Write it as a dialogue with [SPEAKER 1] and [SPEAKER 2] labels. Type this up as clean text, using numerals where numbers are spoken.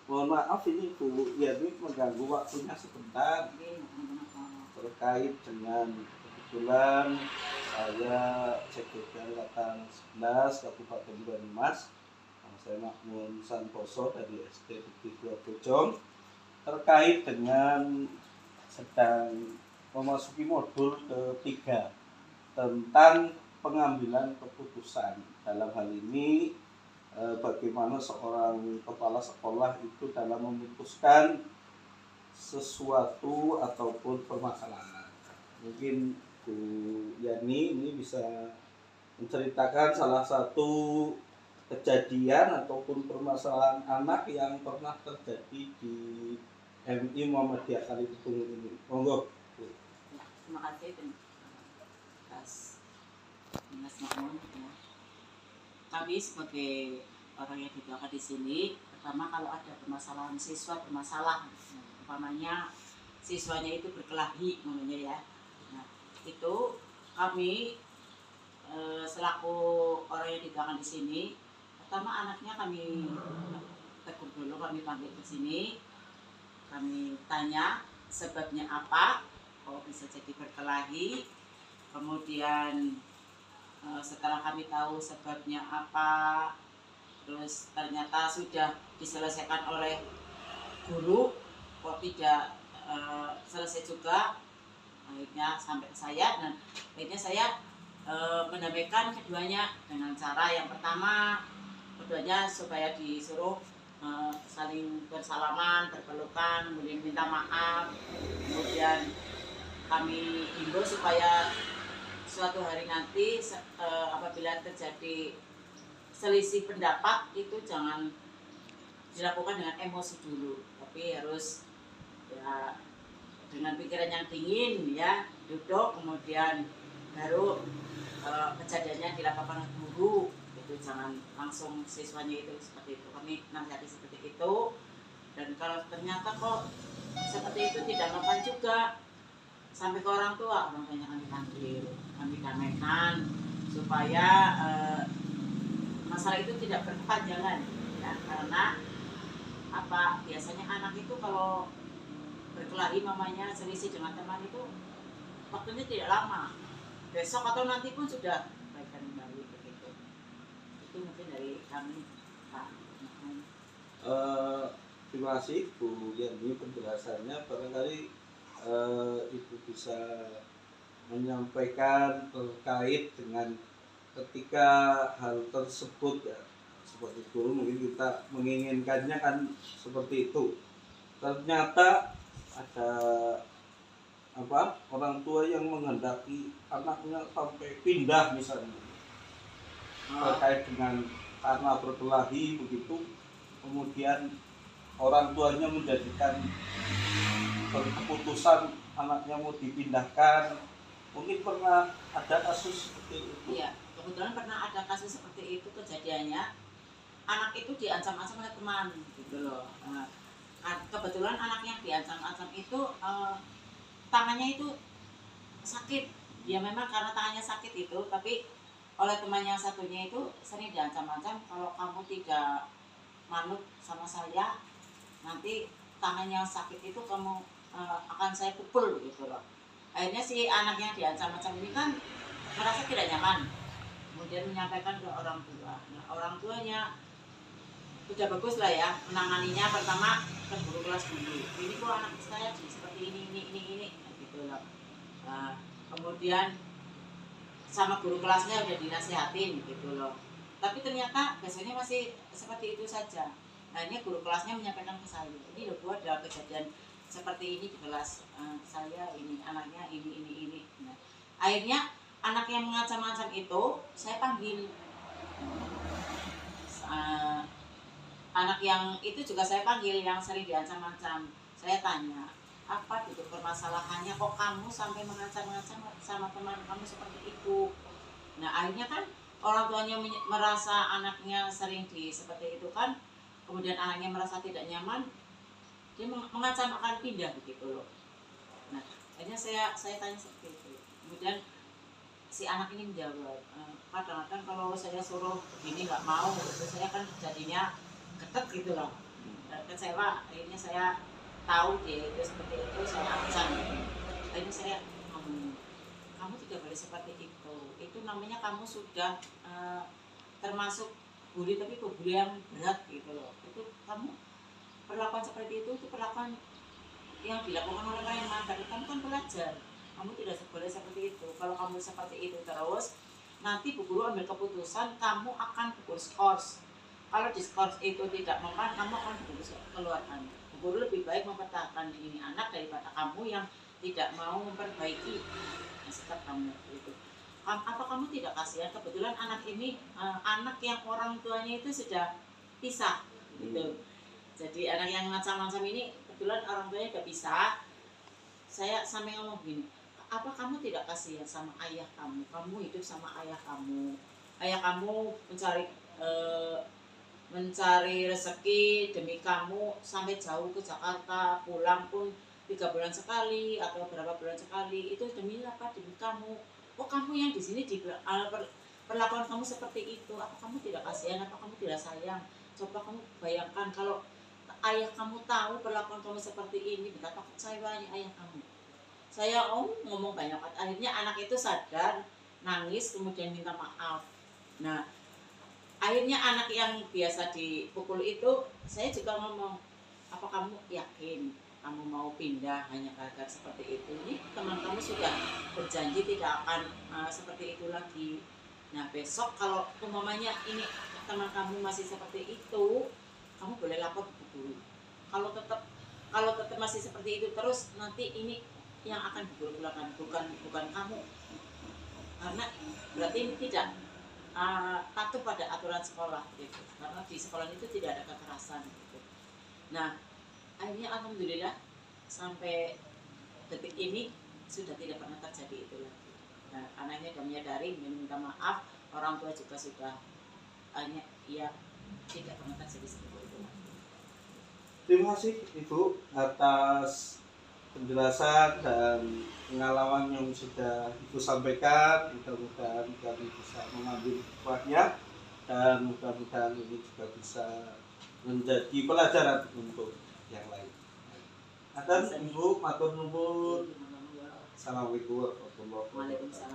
[SPEAKER 1] Mohon maaf ini Bu Yani mengganggu waktunya sebentar terkait dengan kebetulan saya Sekretariat Angkatan 11 Kabupaten Banyumas. Saya Makmun Santoso dari SD Negeri 2 Bojong terkait dengan sedang memasuki modul ketiga tentang pengambilan keputusan. Dalam hal ini bagaimana seorang kepala sekolah itu dalam memutuskan sesuatu ataupun permasalahan. Mungkin Bu Yani ini bisa menceritakan salah satu kejadian ataupun permasalahan anak yang pernah terjadi di MI Muhammadiyah Kalipitung ini. Monggo.
[SPEAKER 2] Terima kasih atas Mas Makmun. Kami sebagai orang yang didoakan di sini, pertama kalau ada permasalahan siswa bermasalah, umpamanya siswanya itu berkelahi, namanya ya. Nah, itu kami selaku orang yang didoakan di sini, pertama anaknya kami tegur dulu, kami panggil ke sini, kami tanya sebabnya apa, kok bisa jadi berkelahi. Kemudian setelah kami tahu sebabnya apa, terus ternyata sudah diselesaikan oleh guru, kok tidak selesai juga, akhirnya sampai ke saya, dan akhirnya saya mendamaikan keduanya dengan cara yang pertama, keduanya supaya disuruh saling bersalaman, berpelukan, kemudian minta maaf. Kemudian kami himbau supaya suatu hari nanti apabila terjadi selisih pendapat itu jangan dilakukan dengan emosi dulu, tapi harus ya dengan pikiran yang dingin, ya duduk, kemudian baru kejadiannya dilakukan oleh guru, itu jangan langsung siswanya itu seperti itu. Kami nasihati seperti itu, dan kalau ternyata kok seperti itu tidak mempan juga, sampai ke orang tuanya kami panggil, kami damaikan supaya masalah itu tidak berkepanjangan, ya, karena apa, biasanya anak itu kalau berkelahi mamanya selisih dengan teman itu waktunya tidak lama, besok atau nanti pun sudah baikan kembali begitu. Itu mungkin dari kami, Pak.
[SPEAKER 1] Terima kasih Bu Yani penjelasannya. Barangkali Ibu bisa menyampaikan terkait dengan ketika hal tersebut, ya seperti guru mungkin kita menginginkannya kan seperti itu, ternyata ada orang tua yang menghendaki anaknya sampai pindah misalnya terkait dengan karena berkelahi begitu, kemudian orang tuanya menjadikan keputusan anaknya mau dipindahkan. Mungkin pernah ada kasus seperti itu?
[SPEAKER 2] Iya, kebetulan pernah ada kasus seperti itu kejadiannya. Anak itu diancam-ancam oleh teman, gitu loh. Kebetulan anak yang diancam-ancam itu tangannya itu sakit. Dia memang karena tangannya sakit itu, tapi oleh teman yang satunya itu sering diancam-ancam, kalau kamu tidak manut sama saya, nanti tangan yang sakit itu kamu akan saya pukul, gitu loh. Akhirnya si anak yang diancam-ancam ini kan merasa tidak nyaman, kemudian menyampaikan ke orang tua. Nah, orang tuanya sudah bagus lah ya menanganinya. Pertama ke guru kelas dulu, ini kok anak saya seperti ini, gitu loh. Kemudian sama guru kelasnya udah dinasihatin, gitu loh, tapi ternyata biasanya masih seperti itu saja. Nah, ini guru kelasnya menyampaikan ke saya, ini loh Bu, ada kejadian seperti ini di kelas saya, ini anaknya ini. Nah, akhirnya anak yang mengancam-ancam itu saya panggil, anak yang itu juga saya panggil, yang sering diancam-ancam. Saya tanya, apa itu permasalahannya, kok kamu sampai mengancam-ancam sama teman kamu seperti itu? Nah, akhirnya kan orang tuanya merasa anaknya sering seperti itu kan, kemudian anaknya merasa tidak nyaman, dia mengancam akan pindah, begitu loh. Nah, akhirnya saya tanya seperti itu. Kemudian si anak ini menjawab, kadang-kadang kalau saya suruh begini nggak mau, gitu. Saya kan jadinya ketet, gitu loh. kecewa. Akhirnya saya tahu dia itu seperti itu, saya ancam. Akhirnya saya ngomong, kamu tidak boleh seperti itu namanya kamu sudah termasuk bully, tapi bully yang berat gitu loh. Itu kamu perlakuan seperti itu perlakuan yang dilakukan oleh preman, tapi kamu kan pelajar, kamu tidak boleh seperti itu. Kalau kamu seperti itu terus, nanti bu guru ambil keputusan kamu akan gugur skors. Kalau diskors itu tidak mempan, kamu akan gugur keluarkan. Bu guru lebih baik mempertahankan ini anak daripada kamu yang tidak mau memperbaiki sikap kamu itu. Apa kamu tidak kasihan? Kebetulan anak ini anak yang orang tuanya itu sudah pisah gitu. Jadi anak yang macam-macam ini kebetulan orang tuanya udah pisah. Saya sampai ngomong gini, apa kamu tidak kasihan sama ayah kamu? Kamu hidup sama ayah kamu. Ayah kamu mencari rezeki demi kamu sampai jauh ke Jakarta, pulang pun 3 bulan sekali atau berapa bulan sekali. Itu demi apa? Demi kamu. Oh, kamu yang di sini perlakuan kamu seperti itu. Apa kamu tidak kasihan? Apa kamu tidak sayang? Coba kamu bayangkan kalau ayah kamu tahu perlakuan kamu seperti ini, betapa kecewanya ayah kamu. Saya ngomong banyak. Akhirnya anak itu sadar, nangis, kemudian minta maaf. Nah, akhirnya anak yang biasa dipukul itu, saya juga ngomong, apa kamu yakin kamu mau pindah hanya gara-gara seperti itu? Ini teman kamu sudah berjanji tidak akan seperti itu lagi. Nah, besok kalau umpamanya ini teman kamu masih seperti itu, kamu boleh lapor ke guru. Kalau tetap masih seperti itu terus, nanti ini yang akan diguru keluarkan, bukan kamu. Karena berarti ini tidak patuh pada aturan sekolah gitu. Karena di sekolah itu tidak ada kekerasan gitu. Nah, akhirnya alhamdulillah sampai detik ini sudah tidak pernah terjadi itu lagi. Nah, anaknya sudah menyadari, minta maaf, orang tua juga sudah hanya ya tidak pernah terjadi seperti itu.
[SPEAKER 1] Terima kasih Ibu atas penjelasan dan pengalaman yang sudah Ibu sampaikan. Mudah-mudahan kami bisa mengambil hikmahnya dan mudah-mudahan ini juga bisa menjadi pelajaran untuk yang lain. Atas Ibu matur nuwun. Assalamualaikum warahmatullahi wabarakatuh.